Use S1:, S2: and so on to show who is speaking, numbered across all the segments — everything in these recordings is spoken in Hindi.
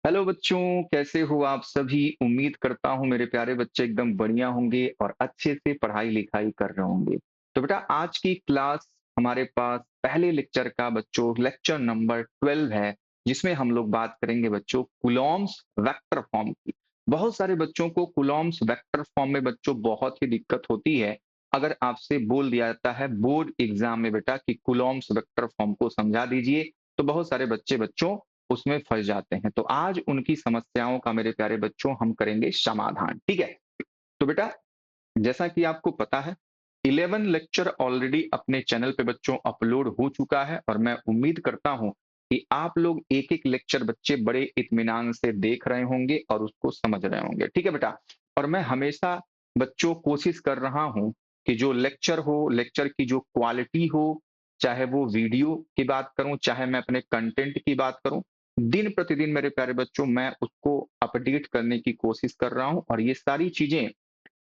S1: हेलो बच्चों, कैसे हो आप सभी? उम्मीद करता हूँ मेरे प्यारे बच्चे एकदम बढ़िया होंगे और अच्छे से पढ़ाई-लिखाई कर रहे होंगे। तो बेटा आज की क्लास हमारे पास पहले लेक्चर का बच्चों लेक्चर नंबर 12 है, जिसमें हम लोग बात करेंगे बच्चों कूलॉम्स वेक्टर फॉर्म की। बहुत सारे बच्चों को कूलॉम्स वेक्टर फॉर्म में बच्चों बहुत ही दिक्कत होती है। अगर आपसे बोल दिया जाता है बोर्ड एग्जाम में बेटा कि कूलॉम्स वेक्टर फॉर्म को समझा दीजिए, तो बहुत सारे बच्चों उसमें फँस जाते हैं। तो आज उनकी समस्याओं का मेरे प्यारे बच्चों हम करेंगे समाधान, ठीक है? तो बेटा जैसा कि आपको पता है 11 लेक्चर ऑलरेडी अपने चैनल पे बच्चों अपलोड हो चुका है और मैं उम्मीद करता हूँ कि आप लोग एक-एक लेक्चर बच्चे बड़े इत्मीनान से देख रहे होंगे और उसको समझ रहे होंगे, ठीक है बेटा? और मैं हमेशा बच्चों कोशिश कर रहा हूँ कि जो लेक्चर हो, लेक्चर की जो क्वालिटी हो, चाहे वो वीडियो की बात करूँ, चाहे मैं अपने कंटेंट की बात करूँ, दिन प्रतिदिन मेरे प्यारे बच्चों मैं उसको अपडेट करने की कोशिश कर रहा हूँ और ये सारी चीज़ें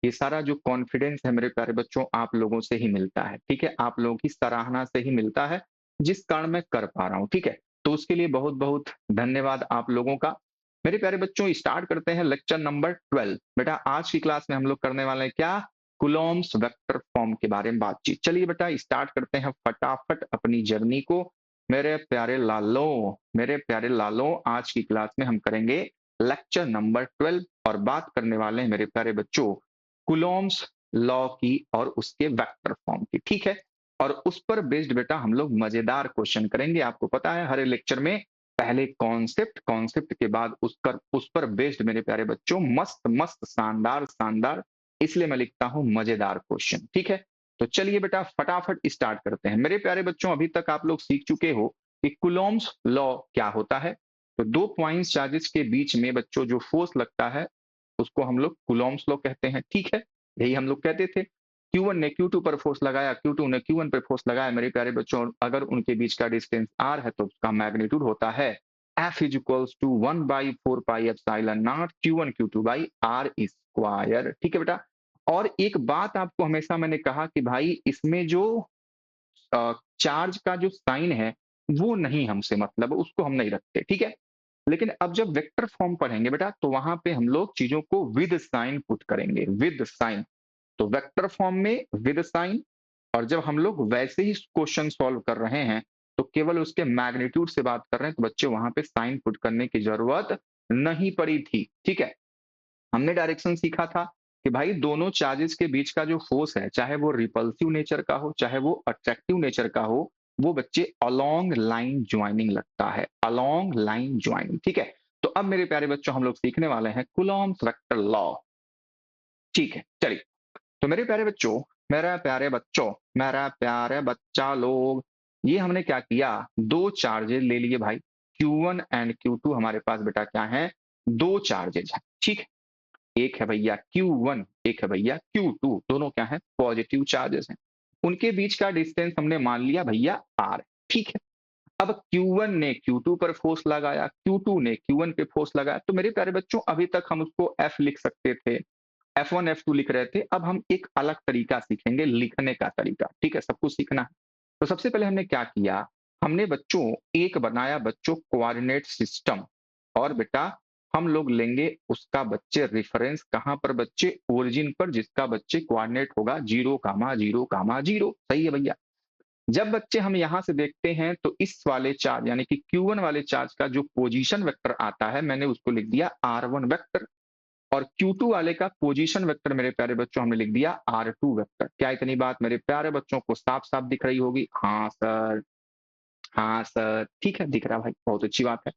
S1: ये सारा जो कॉन्फिडेंस है मेरे प्यारे बच्चों आप लोगों से ही मिलता है, ठीक है? आप लोगों की सराहना से ही मिलता है, जिस कारण मैं कर पा रहा हूँ, ठीक है? तो उसके लिए बहुत-बहुत धन्यवाद आप लोगों का। मेरे प्यारे बच्चों स्टार्ट करते हैं लेक्चर नंबर 12। बेटा आज की क्लास में हम लोग करने वाले हैं क्या? कूलॉम्स वेक्टर फॉर्म के बारे में बातचीत। चलिए बेटा स्टार्ट करते हैं फटाफट अपनी जर्नी को। मेरे प्यारे लालों आज की क्लास में हम करेंगे लेक्चर नंबर 12 और बात करने वाले हैं मेरे प्यारे बच्चों कुलोम्स लॉ की और उसके वेक्टर फॉर्म की, ठीक है? और उस पर बेस्ड बेटा हम लोग मजेदार क्वेश्चन करेंगे। आपको पता है हर लेक्चर में पहले कॉन्सेप्ट, कॉन्सेप्ट के बाद उस पर बेस्ड मेरे प्यारे बच्चों मस्त-मस्त, शानदार-शानदार इसलिए मैं लिखता हूँ मजेदार क्वेश्चन, ठीक है? तो चलिए बेटा फटाफट स्टार्ट करते हैं। मेरे प्यारे बच्चों अभी तक आप लोग सीख चुके हो कि कुलोम्स लॉ क्या होता है? तो 2 पॉइंट्स चार्जेस के बीच में बच्चों जो फोर्स लगता है उसको हम लोग कूलॉम्स लॉ कहते हैं, ठीक है? यही हम लोग कहते थे। Q1 ने Q2 पर फोर्स लगाया, Q2 ने Q1 पर फोर्स लगाया, मेरे प्यारे बच्चों अगर उनके बीच का डिस्टेंस r है तो उसका मैग्नीट्यूड होता है F is equals to 1 by 4 pi epsilon naught Q1 Q2 by R square, ठीक है बेटा? और एक बात आपको हमेशा मैंने कहा कि भाई इसमें जो चार्ज का जो साइन है, वो नहीं हमसे मतलब उसको हम नहीं रखते, ठीक है? लेकिन अब जब वेक्टर फॉर्म पढ़ेंगे बेटा तो वहां पे हम लोग चीजों को विद साइन पुट करेंगे, विद साइन। तो वेक्टर फॉर्म में विद साइन और जब हम लोग वैसे ही क्वेश्चन सॉल्व कर रहे हैं तो केवल उसके मैग्नीट्यूड से बात कर रहे हैं तो बच्चे वहां पे साइन पुट करने की जरूरत नहीं पड़ी थी, ठीक है? हमने डायरेक्शन सीखा था कि भाई दोनों चार्जेस के बीच का जो फोर्स है चाहे वो रिपल्सिव नेचर का हो चाहे वो अट्रैक्टिव नेचर का हो वो बच्चे अलोंग लाइन ज्वाइनिंग लगता है, अलोंग लाइन ज्वाइनिंग, ठीक है? तो अब मेरे प्यारे बच्चों हम लोग सीखने वाले हैं कूलॉम्स वेक्टर लॉ, ठीक है? चलिए तो मेरे प्यारे बच्चों, मेरा प्यारे बच्चा लोग, ये हमने क्या किया? दो चार्जेस ले लिए भाई, Q1 एंड Q2 हमारे पास बेटा क्या है? दो चार्जेज है, ठीक है? एक है भैया Q1, एक है भैया Q2, दोनों क्या है? पॉजिटिव चार्जेस हैं। उनके बीच का डिस्टेंस हमने मान लिया भैया R, ठीक है? अब Q1 ने Q2 पर फोर्स लगाया, Q2 ने Q1 पे फोर्स लगाया, तो मेरे प्यारे बच्चों अभी तक हम उसको F लिख सकते थे, F1 F2 लिख रहे थे। अब हम एक अलग तरीका सीखेंगे लिखने का तरीका, ठीक है? सब कुछ सीखना है। तो सबसे पहले हमने क्या किया? हमने बच्चों एक बनाया बच्चों कोऑर्डिनेट सिस्टम और बेटा हम लोग लेंगे उसका बच्चे रेफरेंस कहां पर बच्चे? ओरिजिन पर, जिसका बच्चे कोऑर्डिनेट होगा 0, 0, 0, सही है भैया? जब बच्चे हम यहां से देखते हैं तो इस वाले चार्ज यानी कि Q1 वाले चार्ज का जो पोजीशन वेक्टर आता है मैंने उसको लिख दिया R1 वेक्टर और Q2 वाले का पोजीशन वेक्टर मेरे प्यारे बच्चों हमने लिख दिया R2 वेक्टर। क्या इतनी बात मेरे प्यारे बच्चों को साफ-साफ दिख रही होगी? हाँ सर, ठीक है दिख रहा भाई, बहुत अच्छी बात है।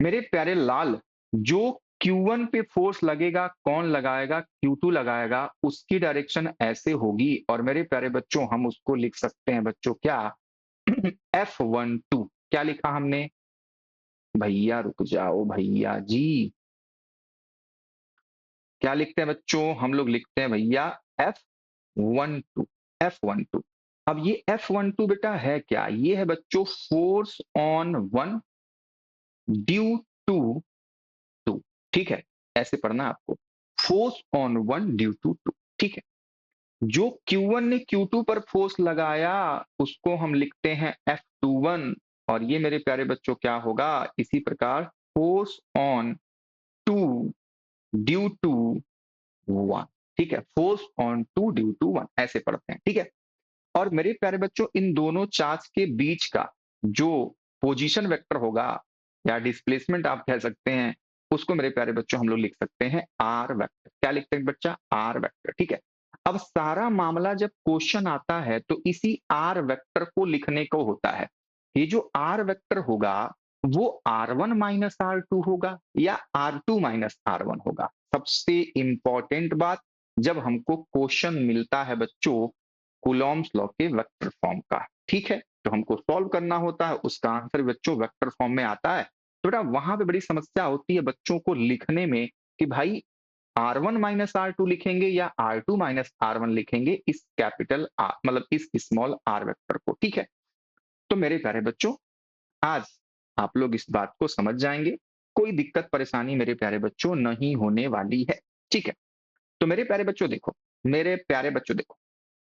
S1: मेरे प्यारे लाल, जो Q1 पे फोर्स लगेगा कौन लगाएगा? Q2 लगाएगा, उसकी डायरेक्शन ऐसे होगी और मेरे प्यारे बच्चों हम उसको लिख सकते हैं बच्चों क्या? F12। क्या लिखा हमने? भैया रुक जाओ भैया जी, क्या लिखते हैं बच्चों? हम लोग लिखते हैं भैया F12, F12। अब ये F12 बेटा है क्या? ये है बच्चों force on one due to two, ठीक है? ऐसे पढ़ना आपको, force on one due to two, ठीक है? जो Q1 ने Q2 पर फोर्स लगाया उसको हम लिखते हैं F21 और ये मेरे प्यारे बच्चों क्या होगा? इसी प्रकार force on two due to one, ठीक है, force on two due to one ऐसे पढ़ते हैं, ठीक है। और मेरे प्यारे बच्चों इन दोनों चार्ज के बीच का जो पोजीशन वेक्टर होगा या डिस्प्लेसमेंट आप कह सकते हैं, उसको मेरे प्यारे बच्चों हम लोग लिख सकते हैं आर वेक्टर। क्या लिखते हैं बच्चा? आर वेक्टर, ठीक है। अब सारा मामला जब क्वेश्चन आता है तो इसी आर वेक्टर को लिखने को होता है। ये जो आर वेक्टर होगा वो R1 माइनस R2 होगा या R2 माइनस R1 होगा। सबसे इंपॉर्टेंट बात, जब हमको क्वेश्चन मिलता है बच्चों कूलॉम्स लॉ के वेक्टर फॉर्म का, ठीक है, तो हमको सॉल्व करना होता है, उसका आंसर बच्चों वेक्टर फॉर्म में आता है। तो बेटा वहां पे बड़ी समस्या होती है बच्चों को लिखने में कि भाई R1 माइनस R2 लिखेंगे या R2 माइनस R1 लिखेंगे इस कैपिटल आर मतलब इस स्मॉल आर वेक्टर को, ठीक है। तो मेरे प्यारे बच्चों आज आप लोग इस बात को समझ जाएंगे, कोई दिक्कत परेशानी मेरे प्यारे बच्चों नहीं होने वाली है, ठीक है। तो मेरे प्यारे बच्चों देखो, मेरे प्यारे बच्चों देखो,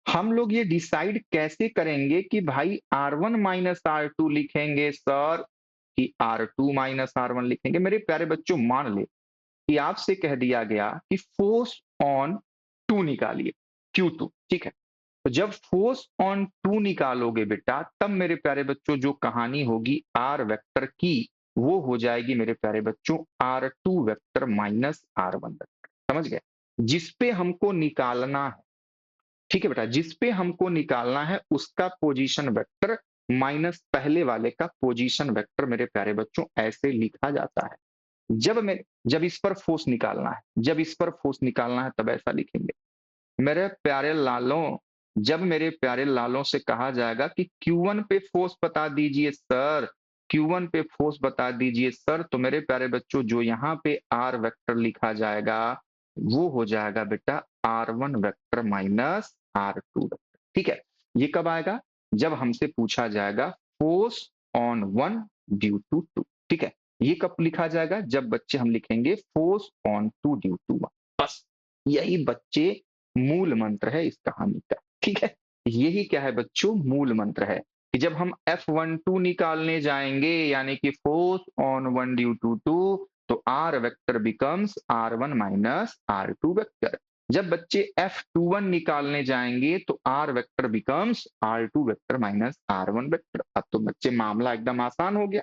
S1: हम लोग ये डिसाइड कैसे करेंगे कि भाई R1 माइनस R2 लिखेंगे सर कि R2 माइनस R1 लिखेंगे? मेरे प्यारे बच्चों मान ले कि आपसे कह दिया गया कि फोर्स ऑन टू निकालिए, Q2, ठीक है। तो जब फोर्स ऑन टू निकालोगे बेटा तब मेरे प्यारे बच्चों जो कहानी होगी आर वेक्टर की वो हो जाएगी मेरे प्यारे बच्चों R2 vector minus R1 vector. समझ गए? जिसपे हमको निकालना है, ठीक है बेटा, जिसपे हमको निकालना है उसका पोजीशन वेक्टर माइनस पहले वाले का पोजीशन वेक्टर मेरे प्यारे बच्चों ऐसे लिखा जाता है। जब इस पर फोर्स निकालना है, जब इस पर फोर्स निकालना है तब ऐसा लिखेंगे। मेरे प्यारे लालों, जब मेरे प्यारे लालों से कहा जाएगा कि Q1 पे फोर्स बता दीजिए सर, Q1 पे फोर्स बता दीजिए सर, तो मेरे प्यारे बच्चों जो यहाँ पे आर वेक्टर लिखा जाएगा वो हो जाएगा बेटा R1 vector minus R2 vector, ठीक है। ये कब आएगा? जब हमसे पूछा जाएगा force on one due to two, ठीक है। ये कब लिखा जाएगा? जब बच्चे हम लिखेंगे force on two due to one. बस यही बच्चे मूल मंत्र है इस कहानी का, ठीक है। यही क्या है बच्चों? मूल मंत्र है कि जब हम F12 निकालने जाएंगे यानी कि force on one due to two, तो R vector becomes R1 minus R2 vector. जब बच्चे F21 निकालने जाएंगे तो R vector becomes R2 vector minus R1 vector. अब तो बच्चे मामला एकदम आसान हो गया,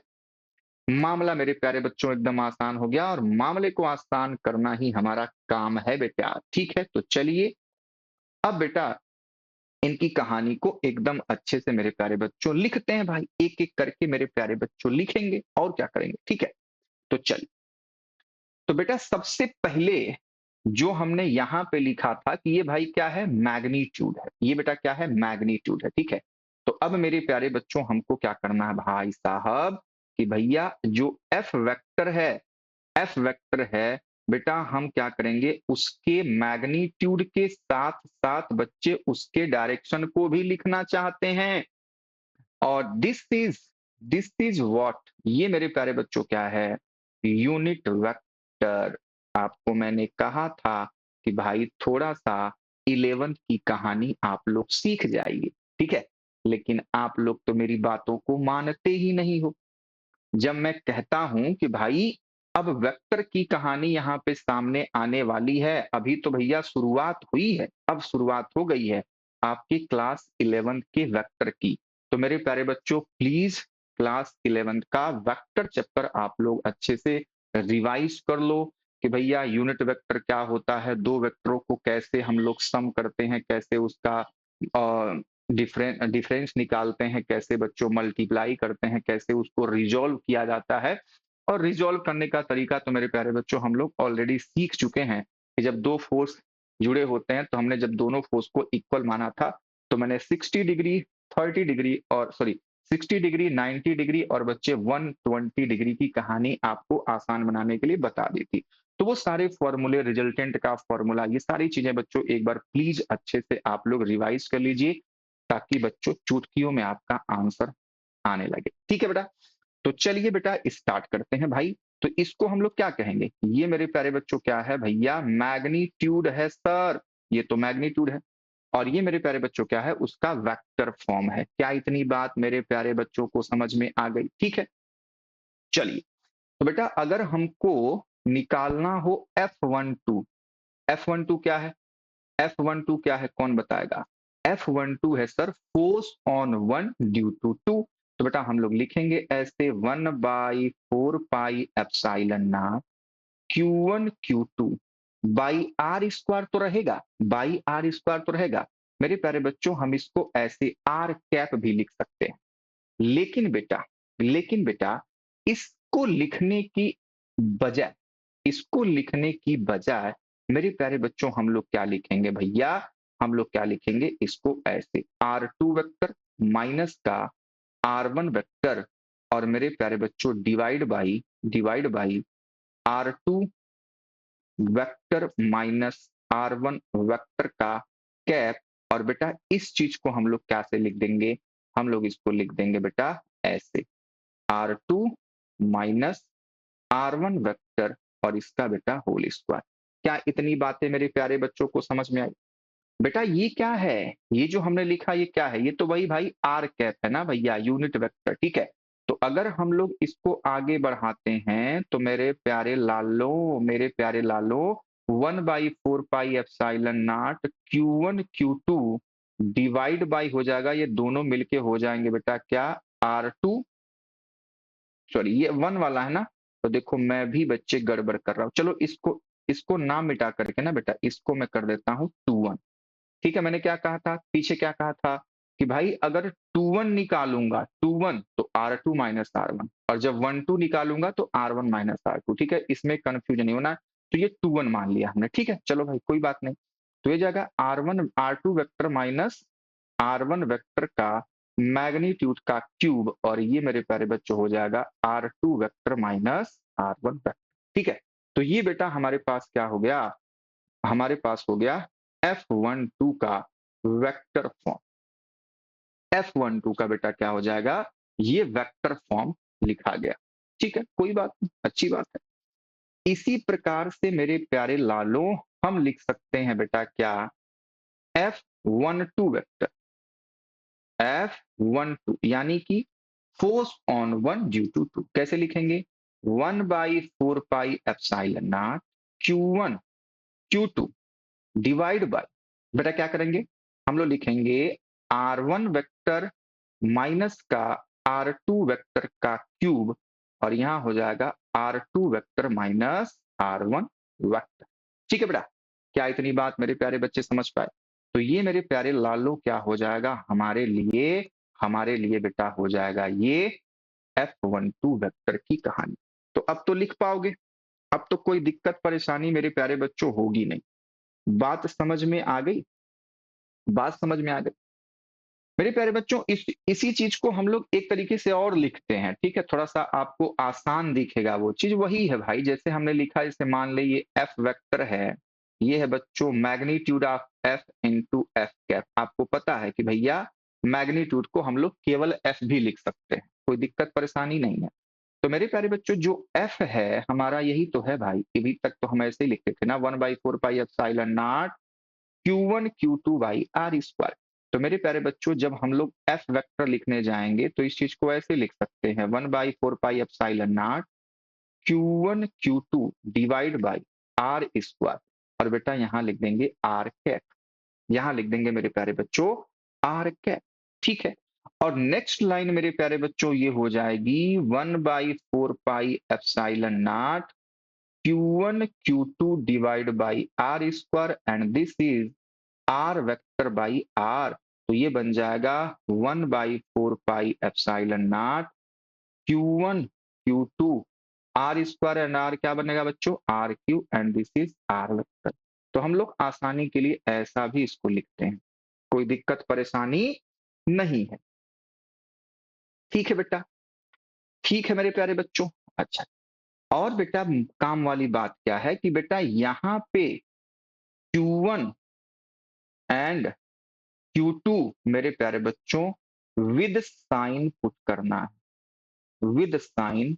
S1: मामला मेरे प्यारे बच्चों एकदम आसान हो गया और मामले को आसान करना ही हमारा काम है बेटा, ठीक है। तो चलिए अब बेटा इनकी कहानी को एकदम अच्छे से मेरे प्यारे बच्चों लिखते हैं भाई, एक एक करके मेरे प्यारे बच्चों लिखेंगे और क्या करेंगे, ठीक है। तो चलिए, तो बेटा सबसे पहले जो हमने यहां पे लिखा था कि ये भाई क्या है? मैग्नीट्यूड है। ये बेटा क्या है? मैग्नीट्यूड है, ठीक है। तो अब मेरे प्यारे बच्चों हमको क्या करना है भाई साहब कि भैया जो एफ वेक्टर है, एफ वेक्टर है बेटा, हम क्या करेंगे उसके मैग्नीट्यूड के साथ साथ बच्चे उसके डायरेक्शन को भी लिखना चाहते हैं। और दिस इज व्हाट, ये मेरे प्यारे बच्चों क्या है? Unit vector. आपको मैंने कहा था कि भाई थोड़ा सा 11th की कहानी आप लोग सीख जाइए, ठीक है। लेकिन आप लोग तो मेरी बातों को मानते ही नहीं हो। जब मैं कहता हूं कि भाई अब वेक्टर की कहानी यहाँ पे सामने आने वाली है, अभी तो भैया शुरुआत हुई है, अब शुरुआत हो गई है आपकी क्लास 11th के वेक्टर की। तो मेरे प्यारे बच्चों प्लीज क्लास 11th का वेक्टर चैप्टर आप लोग अच्छे से रिवाइज कर लो कि भैया यूनिट वेक्टर क्या होता है, दो वेक्टरों को कैसे हम लोग सम करते हैं, कैसे उसका डिफरेंस निकालते हैं, कैसे बच्चों मल्टीप्लाई करते हैं, कैसे उसको रिजॉल्व किया जाता है। और रिजॉल्व करने का तरीका तो मेरे प्यारे बच्चों हम लोग ऑलरेडी सीख चुके हैं कि जब दो फोर्स जुड़े होते हैं तो हमने जब दोनों फोर्स को इक्वल माना था तो मैंने 60 डिग्री 30 डिग्री और सॉरी 60 डिग्री 90 डिग्री और बच्चे 120 डिग्री की कहानी आपको आसान बनाने के लिए बता दी थी। तो वो सारे फॉर्मूले, रिजल्टेंट का फॉर्मूला, ये सारी चीजें बच्चों एक बार प्लीज अच्छे से आप लोग रिवाइज कर लीजिए ताकि बच्चों चुटकियों में आपका आंसर आने लगे, ठीक है बेटा। तो चलिए बेटा स्टार्ट करते हैं भाई। तो इसको हम लोग क्या कहेंगे? ये मेरे प्यारे बच्चों क्या है भैया? मैग्नीट्यूड है सर, ये तो मैग्नीट्यूड है। और ये मेरे प्यारे बच्चों क्या है? उसका वेक्टर फॉर्म है। क्या इतनी बात मेरे प्यारे बच्चों को समझ में आ गई? ठीक है, चलिए तो बेटा अगर हमको निकालना हो F12, F12 क्या है? F12 क्या है कौन बताएगा? F12 है sir force on one due to two. तो बेटा हम लोग लिखेंगे ऐसे 1/4 pi epsilon naught Q1 Q2 by R square तो रहेगा, बाई आर स्क्वायर तो रहेगा। मेरे प्यारे बच्चों हम इसको ऐसे आर कैप भी लिख सकते हैं। लेकिन बेटा इसको लिखने की बजाय इसको लिखने की बजाय मेरे प्यारे बच्चों हम लोग क्या लिखेंगे भैया? हम लोग क्या लिखेंगे इसको ऐसे R2 वेक्टर माइनस का R1 वेक्टर और मेरे प्यारे बच्चों divide by R2 vector minus R1 vector का कैप। और बेटा इस चीज को हम लोग कैसे लिख देंगे? हम लोग इसको लिख देंगे बेटा ऐसे R2 माइनस R1 वेक्टर और इसका बेटा होल स्क्वायर। क्या इतनी बातें मेरे प्यारे बच्चों को समझ में आई? बेटा ये क्या है? ये जो हमने लिखा ये क्या है? ये तो वही भाई आर कैप है ना भैया, यूनिट वेक्टर, ठीक है। तो अगर हम लोग इसको आगे बढ़ाते हैं तो मेरे प्यारे लालो 1/4 pi epsilon naught Q1 Q2 divide by हो जाएगा, ये दोनों मिलके हो जाएंगे बेटा क्या? R2, सॉरी ये वन वाला है ना, तो देखो मैं भी बच्चे गड़बड़ कर रहा हूँ। चलो इसको इसको ना मिटा करके ना बेटा इसको मैं कर देता हूँ 2 1। ठीक है, मैंने क्या कहा था पीछे, क्या कहा था कि भाई अगर 2 1 निकालूंगा 2 1 तो R2 माइनस R1 और जब 1 2 निकालूंगा तो R1 माइनस R2। ठीक है, इसमें कंफ्यूजन नहीं होना। तो ये 2 1 मान लिया हमने, ठीक है, चलो भाई कोई बात नहीं। तो ये जाएगा R1 R2 vector minus R1 vector का मैग्नीट्यूड का क्यूब और ये मेरे प्यारे बच्चों हो जाएगा R2 vector minus R1 vector. ठीक है, तो ये बेटा हमारे पास क्या हो गया? हमारे पास हो गया F12 का वेक्टर फॉर्म। F12 का बेटा क्या हो जाएगा? ये वेक्टर फॉर्म लिखा गया। ठीक है, कोई बात नहीं, अच्छी बात है। इसी प्रकार से मेरे प्यारे लालो हम लिख सकते हैं बेटा क्या? F12 वेक्टर, F12 यानी कि force on one due to two. कैसे लिखेंगे? 1/4 pi epsilon naught Q1 Q2 divide by, बेटा क्या करेंगे? हम लोग लिखेंगे R1 वेक्टर माइनस का R2 वेक्टर का क्यूब और यहां हो जाएगा R2 vector minus R1 vector. ठीक है बेटा, क्या इतनी बात मेरे प्यारे बच्चे समझ पाए? तो ये मेरे प्यारे लालो क्या हो जाएगा हमारे लिए बेटा हो जाएगा ये F12 वेक्टर की कहानी। तो अब तो लिख पाओगे, अब तो कोई दिक्कत परेशानी मेरे प्यारे बच्चों होगी नहीं। बात समझ में आ गई? बात समझ में आ गई मेरे प्यारे बच्चों। इसी चीज को हम लोग एक तरीके से और लिखते हैं, ठीक है, थोड़ा सा आपको आसान दिखेगा। वो चीज वही है भाई, जैसे हमने लिखा, जैसे मान ले ये एफ वेक्टर है, ये है बच्चों magnitude of F into F cap. आपको पता है कि भैया मैग्नीट्यूड को हम लोग केवल एफ भी लिख सकते हैं, कोई दिक्कत परेशानी नहीं है। तो मेरे प्यारे बच्चों जो एफ है हमारा यही तो है भाई, अभी तक तो हम ऐसे ही लिखते थे ना, 1/4 pi epsilon naught Q1 Q2 by R square. तो मेरे प्यारे बच्चों जब हम लोग एफ वेक्टर लिखने जाएंगे तो इस चीज को ऐसे लिख सकते हैं 1/4 pi epsilon naught Q1 Q2 divide by R square और बेटा यहाँ लिख देंगे आर कैप, यहाँ लिख देंगे मेरे प्यारे बच्चों आर कैप। ठीक है, और नेक्स्ट लाइन मेरे प्यारे बच्चों ये हो जाएगी 1/4 pi epsilon naught Q1 Q2 divide by R square and this is R vector by R. तो ये बन जाएगा 1/4 pi epsilon naught Q1 Q2 आर स्क्वायर एंड आर क्या बनेगा बच्चों? R Q and this is R vector. तो हम लोग आसानी के लिए ऐसा भी इसको लिखते हैं, कोई दिक्कत परेशानी नहीं है। ठीक है बेटा, ठीक है मेरे प्यारे बच्चों। अच्छा, और बेटा काम वाली बात क्या है कि बेटा यहाँ पे Q1 एंड Q2 मेरे प्यारे बच्चों विद साइन पुट करना है, विद साइन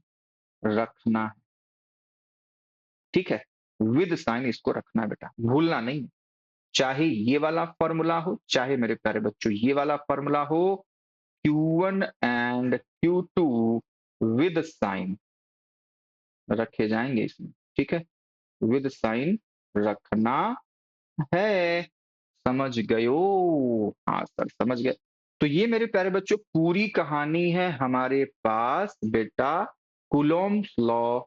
S1: रखना है। ठीक है, विद साइन इसको रखना है बेटा, भूलना नहीं। चाहे ये वाला फॉर्मूला हो, चाहे मेरे प्यारे बच्चों ये वाला फॉर्मूला हो, Q1 and Q2 with sign, रखे जाएंगे इसमें, ठीक है, विद साइन रखना है। समझ गयो? हाँ सर समझ गए। तो ये मेरे प्यारे बच्चों पूरी कहानी है हमारे पास बेटा कूलॉम्स लॉ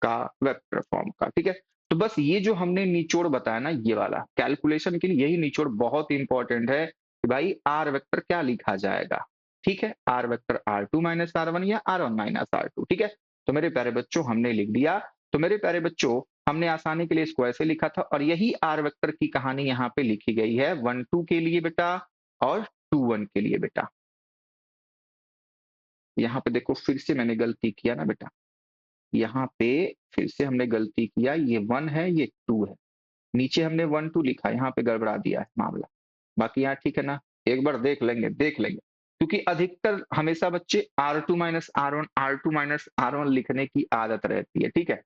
S1: का वेक्टर फॉर्म का, ठीक है। तो बस ये जो हमने निचोड़ बताया ना, ये वाला कैलकुलेशन के लिए यही निचोड़ बहुत इंपॉर्टेंट है कि भाई आर वेक्टर क्या लिखा जाएगा, ठीक है, are vector R2 minus R1 या R1 माइनस R2, ठीक है। तो मेरे प्यारे बच्चों हमने लिख दिया। तो मेरे प्यारे बच्चों हमने आसानी के लिए इसको ऐसे लिखा था और यही आर वेक्टर की कहानी यहाँ पे लिखी गई है 1 2 के लिए बेटा और 2 1 के लिए बेटा। यहाँ पे देखो फिर से मैंने गलती किया ना बेटा, यहाँ पे फिर से हमने गलती किया, ये 1 है ये 2 है, नीचे हमने 1 2 लिखा, यहाँ पे गड़बड़ा दिया है मामला। बाकी यहाँ ठीक है ना, एक बार देख लेंगे देख लेंगे, क्योंकि अधिकतर हमेशा बच्चे R2 minus R1 R2 minus R1 लिखने की आदत रहती है, ठीक है,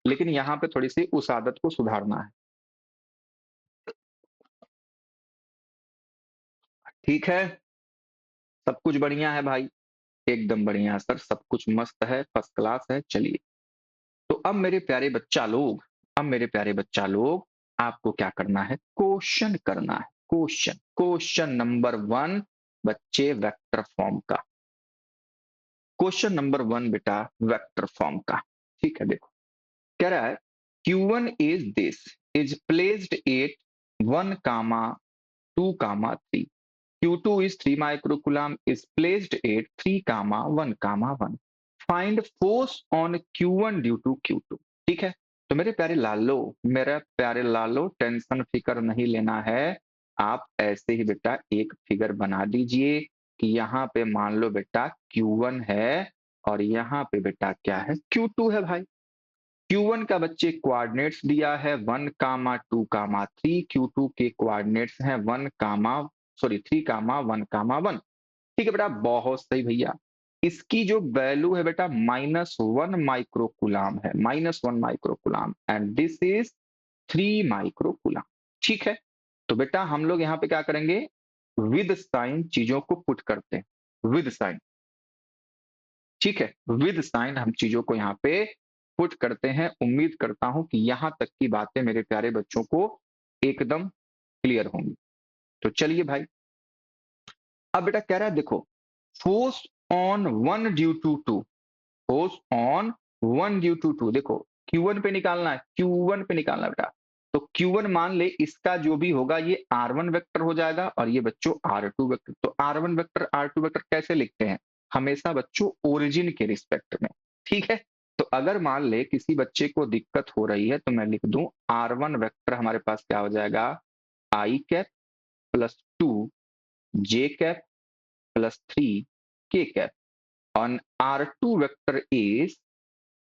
S1: लेकिन यहाँ पे थोड़ी सी उस आदत को सुधारना है, ठीक है। सब कुछ बढ़िया है भाई, एकदम बढ़िया सर, सब कुछ मस्त है, फर्स्ट क्लास है। चलिए, तो अब मेरे प्यारे बच्चा लोग आपको क्या करना है, क्वेश्चन करना है। क्वेश्चन क्वेश्चन नंबर 1 बच्चे वेक्टर फॉर्म का, क्वेश्चन नंबर 1 बेटा वेक्टर फॉर्म का, ठीक है। देखो कह रहा है Q1 is this, is placed at 1 comma 2 comma 3, Q2 is 3 microcoulomb is placed at 3 comma 1 comma 1. Find force on Q1 due to Q2। ठीक है, तो मेरे प्यारे लालो, मेरा प्यारे लालो टेंशन फिकर नहीं लेना है। आप ऐसे ही बेटा एक फिगर बना दीजिए कि यहाँ पे मान लो बेटा Q1 है और यहाँ पे बेटा क्या है, Q2 है भाई। Q1 का बच्चे कोऑर्डिनेट्स दिया है 1 कामा 2 कामा 3, Q2 के कोऑर्डिनेट्स हैं 1 कामा सॉरी 3 कामा 1 कामा 1, ठीक है बेटा, बहुत सही भैया। इसकी जो वैल्यू है बेटा -1 माइक्रोकुलाम है, -1 microcoulomb and this is 3 microcoulomb, ठीक है। तो बेटा हम लोग यहाँ पे क्या करेंगे, विद साइन चीजों को पुट करते हैं, विद साइन, ठीक है, विद साइन हम चीजों को यहाँ पे पुट करते हैं। उम्मीद करता हूं कि यहां तक की बातें मेरे प्यारे बच्चों को एकदम क्लियर होंगी। तो चलिए भाई, अब बेटा कह रहा है देखो, force on 1 due to 2, force on 1 due to 2, देखो Q1 पे निकालना है, Q1 पे निकालना है बेटा। तो Q1 मान ले इसका जो भी होगा ये R1 वेक्टर हो जाएगा और ये बच्चों R2 वेक्टर। तो R1 वेक्टर R2 वेक्टर कैसे लिखते हैं, हमेशा बच्चों ओरिजिन के रिस्पेक्ट में, ठीक है। तो अगर मान ले किसी बच्चे को दिक्कत हो रही है तो मैं लिख दूं R1 वेक्टर हमारे पास क्या हो जाएगा, आई कैप प्लस 2 जे कैप प्लस 3 के cap, on R2 vector is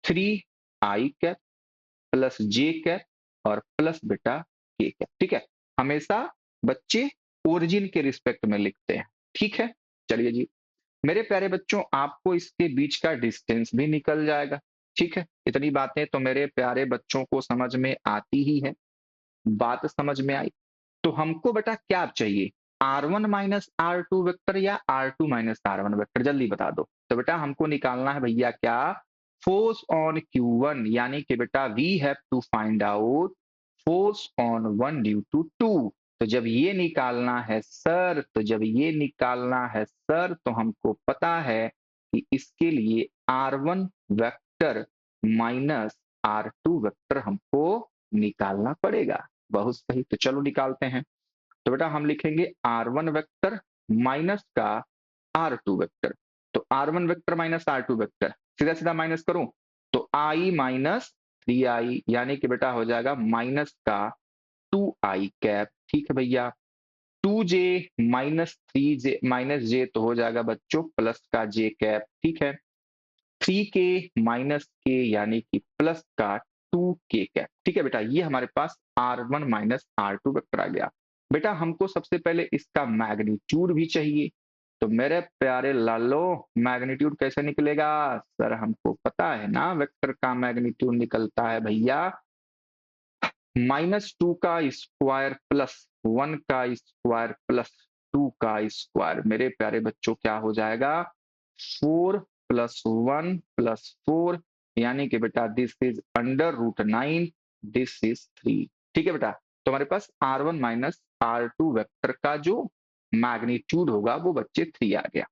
S1: 3 I cap plus J cap और प्लस बेटा K कैप, ठीक है। हमेशा बच्चे ओरिजिन के रिस्पेक्ट में लिखते हैं, ठीक है। चलिए जी, मेरे प्यारे बच्चों आपको इसके बीच का डिस्टेंस भी निकल जाएगा, ठीक है। इतनी बातें तो मेरे प्यारे बच्चों को समझ में आती ही है, बात समझ में आई। तो हमको बेटा क्या चाहिए, R1 माइनस R2 वेक्टर या R2 माइनस R1 वेक्टर, जल्दी बता दो। तो बेटा हमको निकालना है भैया क्या, फोर्स ऑन Q1, यानी कि बेटा we have to find out force on 1 due to 2। तो जब ये निकालना है सर, तो जब ये निकालना है सर, तो हमको पता है कि इसके लिए R1 vector minus R2 vector हमको निकालना पड़ेगा। बहुत सही, तो चलो निकालते हैं। तो बेटा हम लिखेंगे R1 वेक्टर माइनस का R2 वेक्टर। तो R1 vector minus R2 vector, सीधा सीधा माइनस करूं तो I माइनस 3I, यानी कि बेटा हो जाएगा माइनस का 2I कैप, ठीक है भैया। 2J minus 3J minus J तो हो जाएगा बच्चों प्लस का J कैप, ठीक है। 3K माइनस K यानी कि प्लस का 2K कैप, ठीक है बेटा। ये हमारे पास R1 माइनस R2 वेक्टर आ गया। बेटा हमको सबसे पहले इसका मैग्नीट्यूड भी चाहिए। तो मेरे प्यारे लालो मैग्नीट्यूड कैसे निकलेगा, सर हमको पता है ना, वेक्टर का मैग्नीट्यूड निकलता है भैया -2 का स्क्वायर प्लस 1 का स्क्वायर प्लस 2 का स्क्वायर। मेरे प्यारे बच्चों क्या हो जाएगा, 4 प्लस 1 प्लस 4 यानी कि बेटा this is under root 9, this is 3। ठीक है बेटा, तो हमारे पास R1 माइनस R2 वेक्टर का जो मैग्नीट्यूड होगा वो बच्चे 3 आ गया।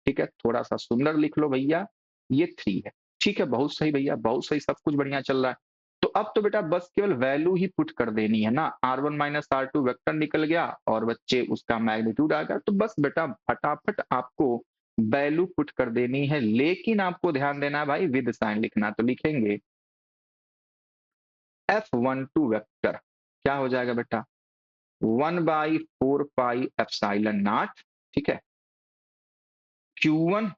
S1: ठीक है, थोड़ा सा सुंदर लिख लो भैया, ये 3 है। ठीक है, बहुत सही भैया, बहुत सही, सब कुछ बढ़िया चल रहा है। तो अब तो बेटा बस केवल वैल्यू ही पुट कर देनी है ना, R1 माइनस R2 वेक्टर निकल गया और बच्चे उसका मैग्नीट्यूड आ गया, तो बस बेटा फटाफट आपको वैल्यू पुट कर देनी है, लेकिन आपको ध्यान देना है भाई विद साइन लिखना। तो लिखेंगे F12 वेक्टर क्या हो जाएगा बेटा, 1/4 पाई एप्सिलॉन नॉट, ठीक है, Q1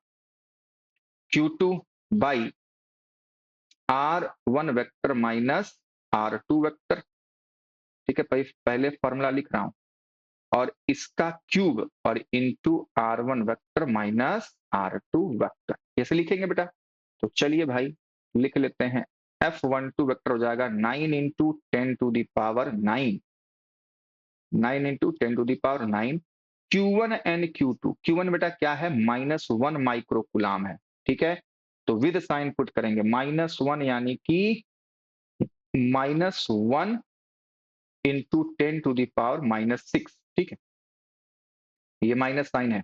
S1: Q2 by R1 vector minus R2 vector. ठीक है, पहले फॉर्मूला लिख रहा हूं, और इसका क्यूब और into R1 vector minus R2 vector, कैसे लिखेंगे बेटा, तो चलिए भाई लिख लेते हैं। F12 वेक्टर हो जाएगा 9 into 10⁹9, 9 into 10⁹9। Q1 and Q2, Q1 बेटा क्या है, -1 माइक्रो कूलाम है। ठीक है, तो विद साइन पुट करेंगे -1 यानी कि -1 इंटू 10⁻⁻6। ठीक है, ये माइनस साइन है,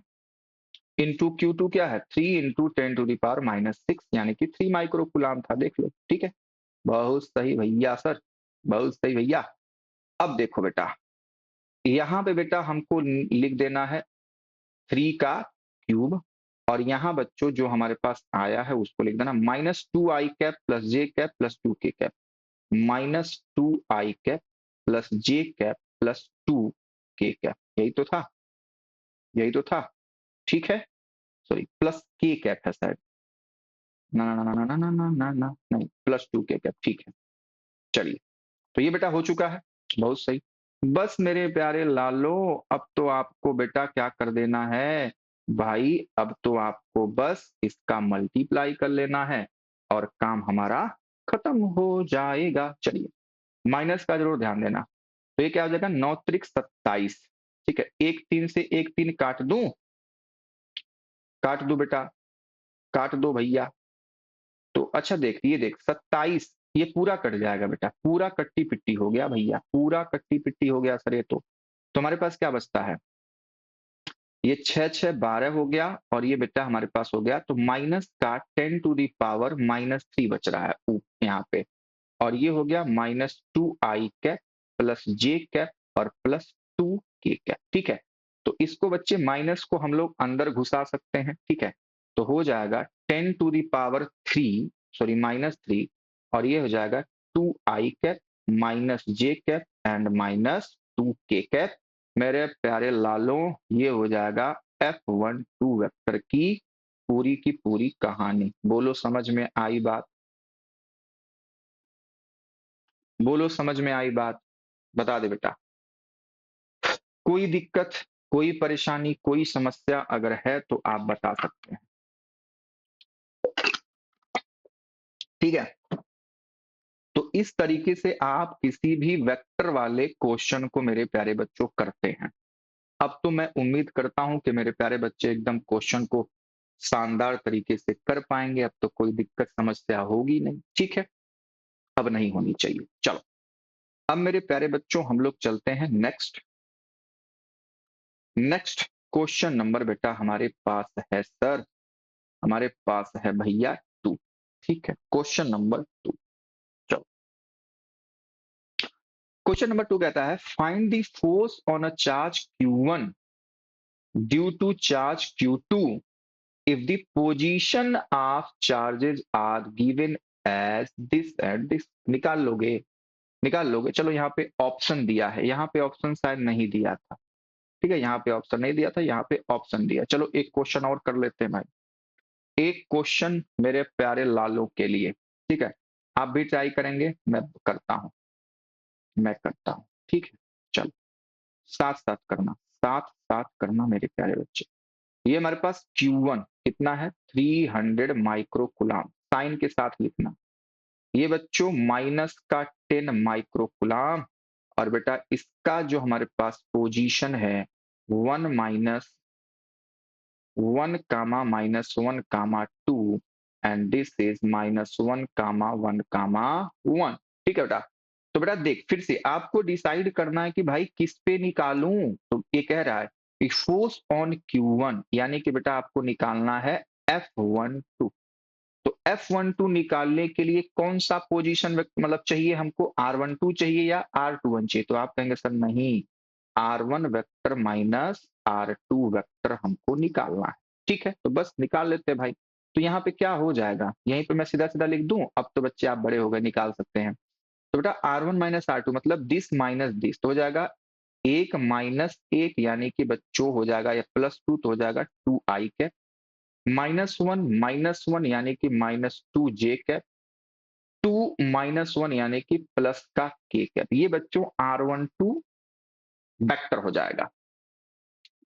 S1: इंटू Q2 क्या है, 3 इंटू 10⁻⁻6 यानी कि 3 माइक्रो कूलाम था, देख लो। ठीक है, बहुत सही भैया सर, बहुत सही भैया। अब देखो बेटा, यहाँ पे बेटा हमको लिख देना है 3 का क्यूब, और यहाँ बच्चों जो हमारे पास आया है उसको लिख देना -2i cap plus J cap plus 2k cap, -2i cap plus J cap plus 2k cap, यही तो था, यही तो था। ठीक है, सॉरी प्लस के कैप है शायद, ना ना ना ना ना ना ना ना ना नहीं, +2k कैप। ठीक है, चलिए, तो ये बेटा हो चुका है, बहुत सही। बस मेरे प्यारे लालो, अब तो आपको बेटा क्या कर देना है भाई, अब तो आपको बस इसका मल्टीप्लाई कर लेना है और काम हमारा खत्म हो जाएगा। चलिए, माइनस का जरूर ध्यान देना, तो ये क्या हो जाएगा, 9×3 = 27। ठीक है, एक 3 से एक 3 काट दूं, काट दो बेटा, काट दो भैया। तो अच्छा देख, ये देख 27, ये पूरा कट जाएगा बेटा, पूरा कट्टी पिट्टी हो गया भैया, पूरा कट्टी पिट्टी हो गया सर। ये तो हमारे पास क्या बचता है, ये 6×6 = 12 हो गया, और ये बेटा हमारे पास हो गया, तो माइनस का 10⁻³ बच रहा है यहाँ पे, और ये हो गया -2i cap plus J cap और प्लस 2k कैप। ठीक है, तो इसको बच्चे माइनस को हम लोग अंदर घुसा सकते हैं। ठीक है, तो हो जाएगा 10⁻³ सॉरी -3, और ये हो जाएगा 2i cap minus J cap and -2k cap. मेरे प्यारे लालों, ये हो जाएगा F12 वेक्टर की पूरी कहानी। बोलो समझ में आई बात, बोलो समझ में आई बात, बता दे बेटा। कोई दिक्कत, कोई परेशानी, कोई समस्या अगर है तो आप बता सकते हैं। ठीक है, तो इस तरीके से आप किसी भी वेक्टर वाले क्वेश्चन को मेरे प्यारे बच्चों करते हैं। अब तो मैं उम्मीद करता हूं कि मेरे प्यारे बच्चे एकदम क्वेश्चन को शानदार तरीके से कर पाएंगे, अब तो कोई दिक्कत समस्या होगी नहीं। ठीक है, अब नहीं होनी चाहिए। चलो, अब मेरे प्यारे बच्चों हम लोग चलते हैं नेक्स्ट। नेक्स्ट क्वेश्चन नंबर बेटा हमारे पास है सर, हमारे पास है भैया 2। ठीक है, क्वेश्चन नंबर 2। चलो, क्वेश्चन नंबर 2 कहता है find the force on a charge Q1 due to charge Q2 if the position of charges are given as this and this। निकाल लोगे, निकाल लोगे। चलो, यहाँ पे ऑप्शन दिया है, यहाँ पे ऑप्शन शायद नहीं दिया था। ठीक है, यहाँ पे ऑप्शन नहीं दिया था, यहाँ पे ऑप्शन दिया। चलो एक क्वेश्चन और कर लेते हैं भाई, एक क्वेश्चन मेरे प्यारे लालों के लिए। ठीक है, आप भी ट्राई करेंगे, मैं करता हूं, मैं करता हूं। ठीक है, चलो साथ साथ करना, साथ साथ करना मेरे प्यारे बच्चे। ये हमारे पास Q1 कितना है, 300 माइक्रो कूलाम, साइन के साथ लिखना। ये बच्चों माइनस का 10 माइक्रो कूलाम, और बेटा इसका जो हमारे पास पोजीशन है 1 - 1 (-1 2 एंड दिस इज -1 कामा 1 कामा 1। ठीक है बेटा। तो बेटा देख फिर से आपको डिसाइड करना है कि भाई किस पे निकालूं। तो ये कह रहा है कि फोर्स ऑन Q1 यानी कि बेटा आपको निकालना है F12। तो F12 निकालने के लिए कौन सा पोजीशन मतलब चाहिए हमको, R12 चाहिए या R21 चाहिए। तो आप कहेंगे सर नहीं, R1 vector minus R2 vector हमको निकालना है। ठीक है, तो बस निकाल लेते हैं भाई। तो यहाँ पे क्या हो जाएगा, यहीं पे मैं सीधा सीधा लिख दूं। अब तो बच्चे आप बड़े हो गए, निकाल सकते हैं। तो बेटा R1 माइनस R2 मतलब दिस माइनस दिस, तो हो जाएगा 1 - 1 यानी कि बच्चों हो जाएगा या +2 तो हो जाएगा 2i कैप, -1 यानी कि -2j कैप, 2 - 1 यानी कि प्लस का k कैप। ये बच्चों R12 वेक्टर हो जाएगा,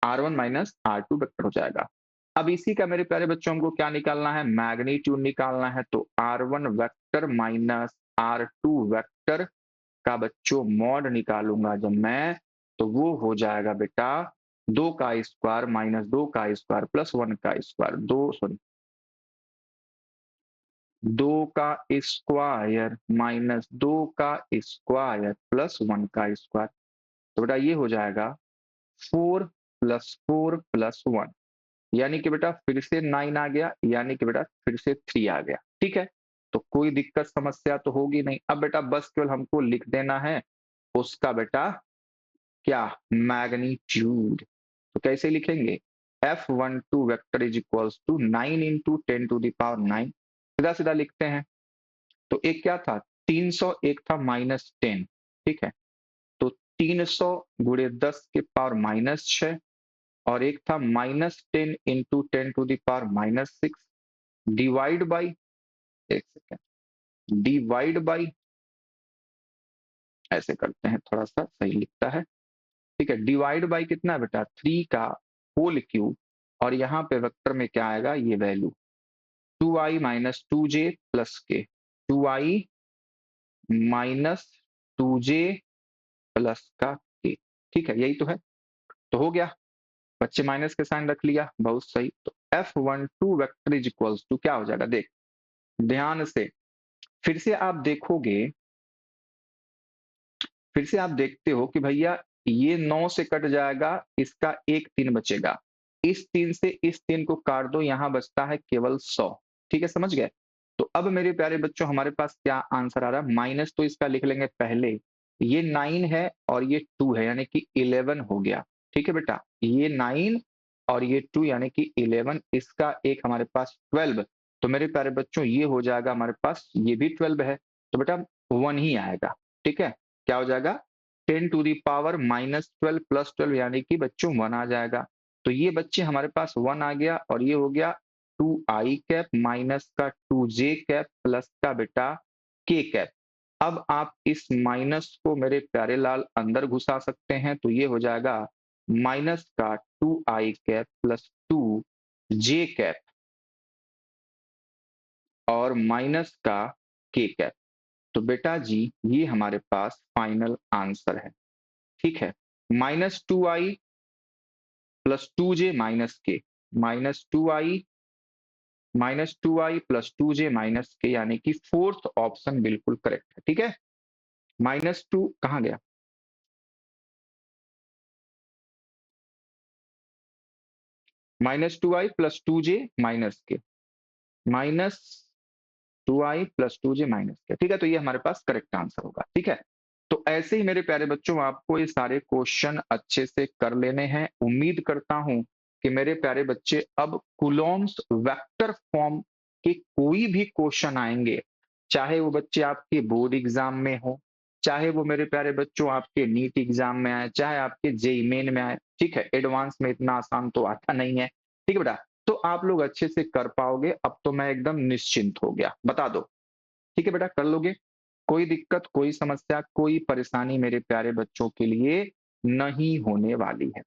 S1: R1 माइनस R2 वेक्टर हो जाएगा। अब इसी का मेरे प्यारे बच्चों हमको क्या निकालना है, मैग्नीट्यूड निकालना है। तो R1 vector minus R2 vector का बच्चों मॉड निकालूंगा जब मैं, तो वो हो जाएगा बेटा 2 का स्क्वायर माइनस 2 का स्क्वायर प्लस 1 का स्क्वायर, 2 का स्क्वायर माइनस 2 का स्क्वायर प्लस 1 का स्क्वायर। तो बेटा ये हो जाएगा 4 + 4 + 1 यानी कि बेटा फिर से 9 आ गया, यानी कि बेटा फिर से 3 आ गया। ठीक है, तो कोई दिक्कत समस्या तो होगी नहीं। अब बेटा बस केवल हमको लिख देना है उसका बेटा क्या, मैग्नीट्यूड। तो कैसे लिखेंगे, F12 vector is equals to 9 × 10⁻9। सीधा सीधा लिखते हैं। तो एक क्या था 300, एक था -10। ठीक है, तो 300 × 10⁻⁻6 और एक था -10 × 10⁻⁻6 डिवाइड बाई, एक सेकेंड, डिवाइड बाई, ऐसे करते हैं थोड़ा सा सही लिखता है। ठीक है, डिवाइड बाई कितना है बेटा 3 का होल क्यूब, और यहाँ पे वेक्टर में क्या आएगा ये वैल्यू 2i - 2j प्लस के, 2i - 2j प्लस का के। ठीक है, यही तो है। तो हो गया, बच्चे माइनस के साइन रख लिया, बहुत सही। तो F12 vector is equals to क्या हो जाएगा, देख ध्यान से फिर से आप देखोगे, फिर से आप देखते हो कि भैया ये 9 से कट जाएगा, इसका एक 3 बचेगा, इस 3 से इस 3 को काट दो, यहां बचता है केवल 100। ठीक है, समझ गए। तो अब मेरे प्यारे बच्चों हमारे पास क्या आंसर आ रहा है, माइनस तो इसका लिख लेंगे पहले, ये 9 है और ये 2 है यानी कि 11 हो गया। ठीक है बेटा, ये 9 और ये 2 यानी कि 11, इसका एक हमारे पास 12। तो मेरे प्यारे बच्चों ये हो जाएगा हमारे पास, ये भी 12 है, तो बेटा 1 ही आएगा। ठीक है, क्या हो जाएगा 10⁻⁻12 + 12 यानी कि बच्चों 1 आ जाएगा। तो ये बच्चे हमारे पास 1 आ गया, और ये हो गया 2i कैप माइनस का 2j कैप प्लस का बेटा k कैप। अब आप इस माइनस को मेरे प्यारे लाल अंदर घुसा सकते हैं, तो ये हो जाएगा माइनस का 2i cap plus 2j cap और माइनस का k कैप। तो बेटा जी ये हमारे पास फाइनल आंसर है। ठीक है, -2i प्लस 2j माइनस के, -2i प्लस 2j माइनस के यानी कि फोर्थ ऑप्शन बिल्कुल करेक्ट है। ठीक है, -2 कहां गया, -2i प्लस 2j माइनस के, -2i प्लस 2j माइनस के। ठीक है, तो ये हमारे पास करेक्ट आंसर होगा। ठीक है, तो ऐसे ही मेरे प्यारे बच्चों आपको ये सारे क्वेश्चन अच्छे से कर लेने हैं। उम्मीद करता हूं कि मेरे प्यारे बच्चे अब कूलॉम्स वेक्टर फॉर्म के कोई भी क्वेश्चन आएंगे, चाहे वो बच्चे आपके बोर्ड एग्जाम में हो, चाहे वो मेरे प्यारे बच्चों आपके नीट एग्जाम में आए, चाहे आपके जेई मेन में आए। ठीक है, एडवांस में इतना आसान तो आता नहीं है। ठीक है बेटा, तो आप लोग अच्छे से कर पाओगे, अब तो मैं एकदम निश्चिंत हो गया, बता दो। ठीक है बेटा, कर लोगे, कोई दिक्कत, कोई समस्या, कोई परेशानी मेरे प्यारे बच्चों के लिए नहीं होने वाली है।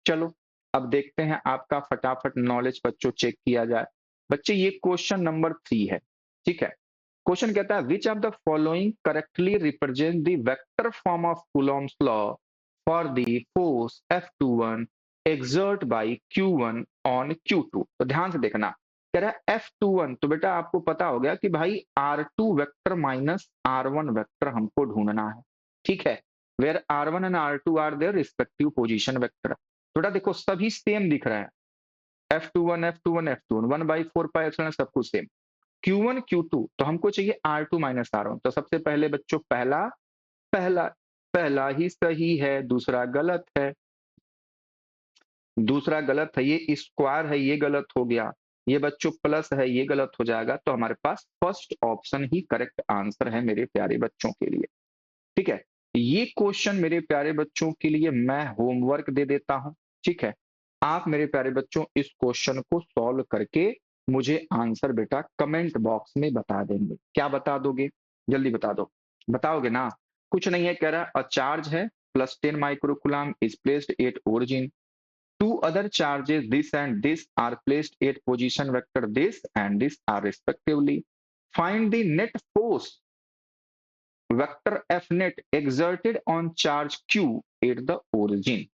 S1: चलो अब देखते हैं आपका फटाफट नॉलेज बच्चों चेक किया जाए। बच्चे ये क्वेश्चन नंबर 3 है। ठीक है, क्वेश्चन कहता है which of the following correctly represent the vector form of Coulomb's law for the force F21 exert by Q1 on Q2। तो ध्यान से देखना, कह रहा है F21, तो बेटा आपको पता हो गया कि भाई R2 vector minus R1 vector हमको ढूंढना है, ठीक है, where R1 and R2 are their respective position vector. बेटा देखो सभी सेम दिख रहा है, F21 F21 F21 1/4 सब कुछ सेम। Q1 Q2 तो हमको चाहिए R2 माइनस R1, तो सबसे पहले बच्चों पहला पहला पहला ही सही है, दूसरा गलत है, दूसरा गलत है, ये स्क्वायर है ये गलत हो गया, ये बच्चों प्लस है ये गलत हो जाएगा, तो हमारे पास फर्स्ट ऑप्शन ही करेक्ट आंसर है मेरे प्यारे बच्चों के लिए। ठीक है, ये क्वेश्चन मेरे प्यारे बच्चों के लिए मैं होमवर्क दे देता हूं। ठीक है, आप मेरे प्यारे बच्चों इस क्वेश्चन को सॉल्व करके मुझे आंसर बेटा कमेंट बॉक्स में बता देंगे। क्या बता दोगे, जल्दी बता दो, बताओगे ना? कुछ नहीं है, कह रहा अ चार्ज है plus 10 microcoulomb is placed at origin, two other charges this and this are placed at position vector this and this are respectively, find the net force vector F net exerted on charge Q at the origin।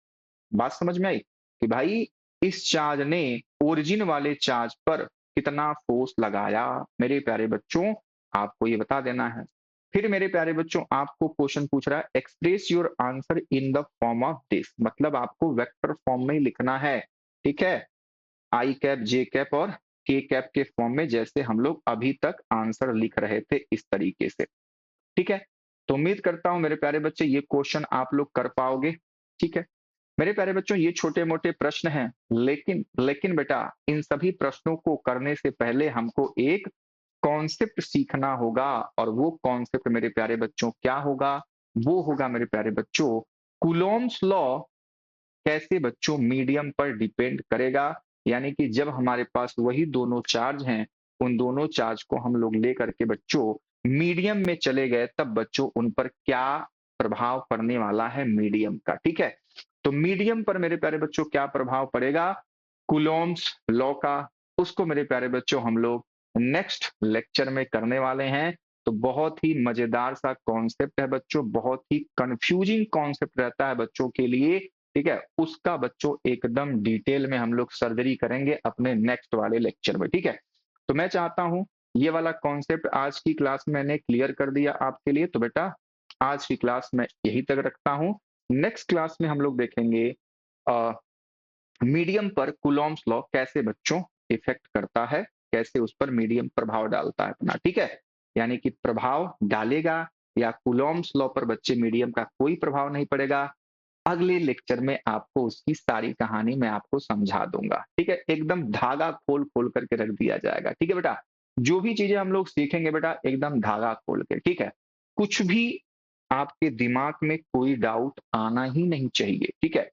S1: बात समझ में आई कि भाई इस चार्ज ने ओरिजिन वाले चार्ज पर कितना फोर्स लगाया। मेरे प्यारे बच्चों आपको ये बता देना है। फिर मेरे प्यारे बच्चों आपको क्वेश्चन पूछ रहा है express your answer in the form of this, मतलब आपको वेक्टर फॉर्म में ही लिखना है। ठीक है, आई कैप जे कैप और के कैप के फॉर्म में, जैसे हम लोग अभी तक आंसर लिख रहे थे इस तरीके से। ठीक है, तो उम्मीद करता हूं मेरे प्यारे बच्चे ये क्वेश्चन आप लोग कर पाओगे। ठीक है मेरे प्यारे बच्चों, ये छोटे मोटे प्रश्न हैं, लेकिन लेकिन बेटा इन सभी प्रश्नों को करने से पहले हमको एक कॉन्सेप्ट सीखना होगा, और वो कॉन्सेप्ट मेरे प्यारे बच्चों क्या होगा? वो होगा मेरे प्यारे बच्चों कूलोम्स लॉ कैसे बच्चों मीडियम पर डिपेंड करेगा। यानी कि जब हमारे पास वही दोनों चार्ज हैं, उन दोनों चार्ज को हम लोग लेकर के बच्चों मीडियम में चले गए, तब बच्चों उन पर क्या प्रभाव पड़ने वाला है मीडियम का। ठीक है, तो मीडियम पर मेरे प्यारे बच्चों क्या प्रभाव पड़ेगा कूलोम्स लॉ का, उसको मेरे प्यारे बच्चों हम लोग नेक्स्ट लेक्चर में करने वाले हैं। तो बहुत ही मजेदार सा कॉन्सेप्ट है बच्चों, बहुत ही कंफ्यूजिंग कॉन्सेप्ट रहता है बच्चों के लिए। ठीक है, उसका बच्चों एकदम डिटेल में हम लोग सर्जरी करेंगे अपने नेक्स्ट वाले लेक्चर में। ठीक है, तो मैं चाहता हूं ये वाला कॉन्सेप्ट आज की क्लास में मैंने क्लियर कर दिया आपके लिए, तो बेटा आज की क्लास में यही तक रखता हूं। नेक्स्ट क्लास में हम लोग देखेंगे मीडियम पर कूलॉम्स लॉ कैसे बच्चों इफेक्ट करता है, कैसे उस पर मीडियम प्रभाव डालता है अपना। ठीक है, यानी कि प्रभाव डालेगा या कूलॉम्स लॉ पर बच्चे मीडियम का कोई प्रभाव नहीं पड़ेगा, अगले लेक्चर में आपको उसकी सारी कहानी मैं आपको समझा दूंगा। ठीक है, एकदम धागा खोल खोल करके रख दिया जाएगा। ठीक है बेटा, जो भी चीजें हम लोग सीखेंगे बेटा एकदम धागा खोल के। ठीक है, कुछ भी आपके दिमाग में कोई डाउट आना ही नहीं चाहिए। ठीक है,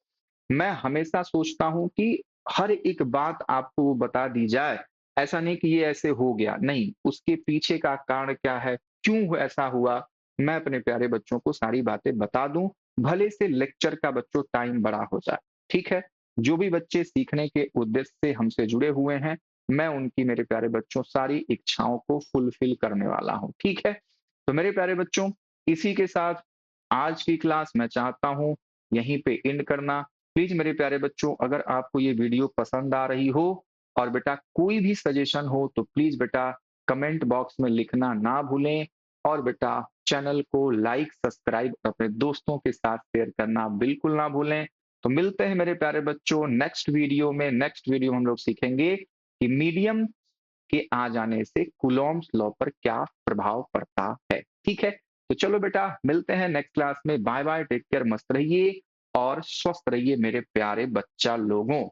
S1: मैं हमेशा सोचता हूं कि हर एक बात आपको वो बता दी जाए, ऐसा नहीं कि ये ऐसे हो गया, नहीं, उसके पीछे का कारण क्या है, क्यों ऐसा हुआ, मैं अपने प्यारे बच्चों को सारी बातें बता दूं, भले से लेक्चर का बच्चों टाइम बड़ा हो जाए। ठीक है, जो भी बच्चे सीखने के उद्देश्य से हमसे जुड़े हुए हैं, मैं उनकी मेरे प्यारे बच्चों सारी इच्छाओं को फुलफिल करने वाला हूं। ठीक है, तो मेरे प्यारे बच्चों इसी के साथ आज की क्लास मैं चाहता हूं यहीं पे एंड करना। प्लीज मेरे प्यारे बच्चों अगर आपको ये वीडियो पसंद आ रही हो और बेटा कोई भी सजेशन हो तो प्लीज बेटा कमेंट बॉक्स में लिखना ना भूलें, और बेटा चैनल को लाइक सब्सक्राइब अपने दोस्तों के साथ शेयर करना बिल्कुल ना भूलें। तो मिलते हैं मेरे प्यारे बच्चों नेक्स्ट वीडियो में। नेक्स्ट वीडियो हम लोग सीखेंगे कि मीडियम के आ जाने से कूलॉम्स लॉ पर क्या प्रभाव पड़ता है। ठीक है, तो चलो बेटा मिलते हैं नेक्स्ट क्लास में। बाय बाय, टेक केयर, मस्त रहिए और स्वस्थ रहिए मेरे प्यारे बच्चा लोगों।